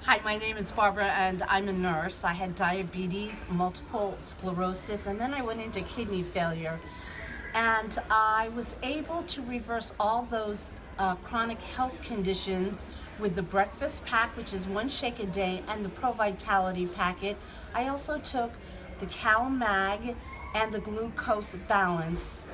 Hi, my name is Barbara and I'm a nurse. I had diabetes, multiple sclerosis, and then I went into kidney failure. And I was able to reverse all those chronic health conditions with the breakfast pack, which is 1 shake a day, and the Pro Vitality packet. I also took the Cal Mag and the glucose balance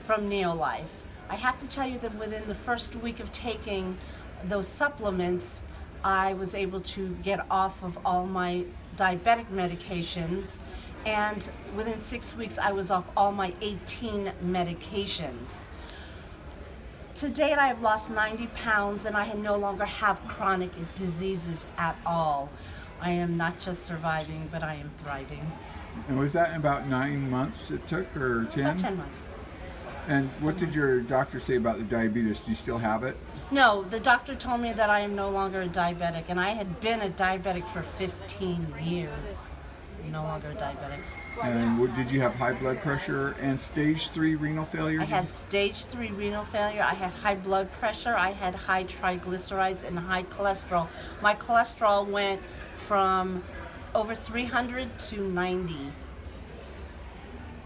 from NeoLife. I have to tell you that within the first week of taking those supplements, I was able to get off of all my diabetic medications, and within 6 weeks I was off all my 18 medications. To date I have lost 90 pounds and I no longer have chronic diseases at all. I am not just surviving, but I am thriving. And was that in about 9 months it took, or 10? About 10 months. And what did your doctor say about the diabetes? Do you still have it? No, the doctor told me that I am no longer a diabetic, and I had been a diabetic for 15 years. No longer a diabetic. And did you have high blood pressure and stage 3 renal failure? I had stage 3 renal failure, I had high blood pressure, I had high triglycerides and high cholesterol. My cholesterol went from over 300 to 90.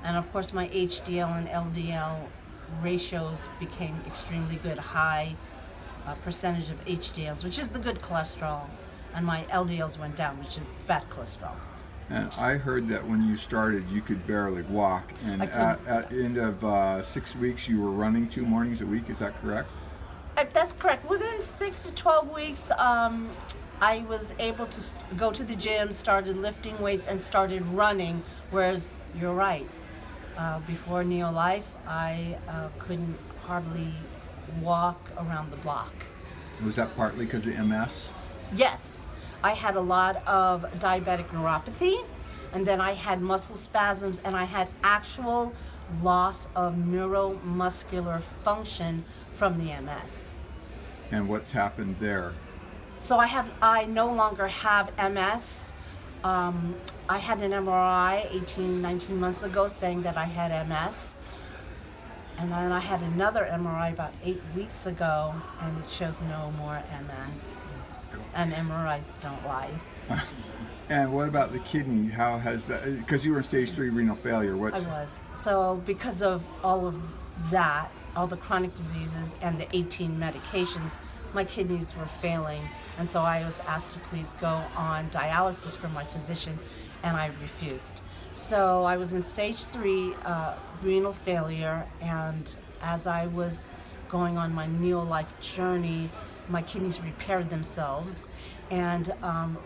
And of course my HDL and LDL ratios became extremely good, high percentage of HDLs, which is the good cholesterol, and my LDLs went down, which is bad cholesterol. And I heard that when you started, you could barely walk, and at the end of 6 weeks, you were running 2 mornings a week. Is that correct? That's correct. Within 6 to 12 weeks, I was able to go to the gym, started lifting weights, and started running, whereas you're right. Before NeoLife, I couldn't hardly walk around the block. Was that partly because of MS? Yes. I had a lot of diabetic neuropathy, and then I had muscle spasms, and I had actual loss of neuromuscular function from the MS. And what's happened there? So I no longer have MS. I had an MRI 18, 19 months ago saying that I had MS. And then I had another MRI about 8 weeks ago, and it shows no more MS. And MRIs don't lie. And what about the kidney? How has that, because you were in stage 3 renal failure, I was. So because of all of that, all the chronic diseases and the 18 medications, my kidneys were failing. And so I was asked to please go on dialysis from my physician, and I refused. So I was in stage 3 renal failure, and as I was going on my NeoLife journey, my kidneys repaired themselves, and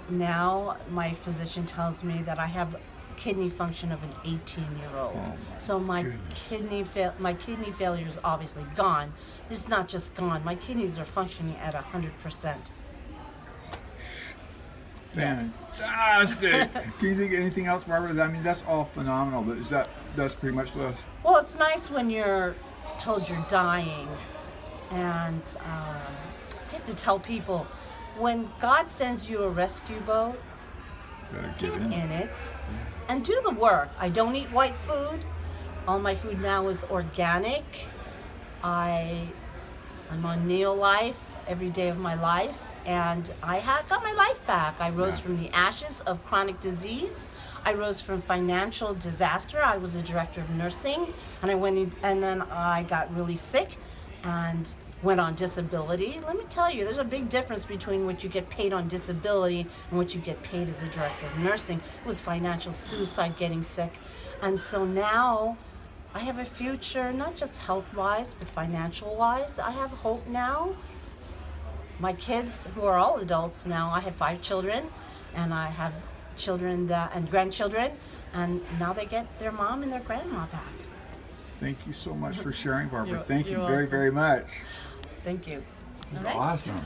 now my physician tells me that I have kidney function of an 18-year-old. Oh so my goodness. my kidney failure is obviously gone. It's not just gone. My kidneys are functioning at 100%. Yes. Fantastic. Can you think of anything else, Barbara? I mean, that's all phenomenal, but that's pretty much the... Well, it's nice when you're told you're dying, and I have to tell people, when God sends you a rescue boat, get in it and do the work. I don't eat white food. All my food now is organic. I'm on NeoLife every day of my life, and I got my life back. I rose from the ashes of chronic disease. I rose from financial disaster. I was a director of nursing, and I went in, and then I got really sick and went on disability. Let me tell you, there's a big difference between what you get paid on disability and what you get paid as a director of nursing. It was financial suicide, getting sick. And so now I have a future, not just health-wise, but financial-wise. I have hope now. My kids, who are all adults now, I have 5 children, and I have children and grandchildren, and now they get their mom and their grandma back. Thank you so much for sharing, Barbara. You're Thank you very, welcome. very much. Thank you. That's All right. awesome.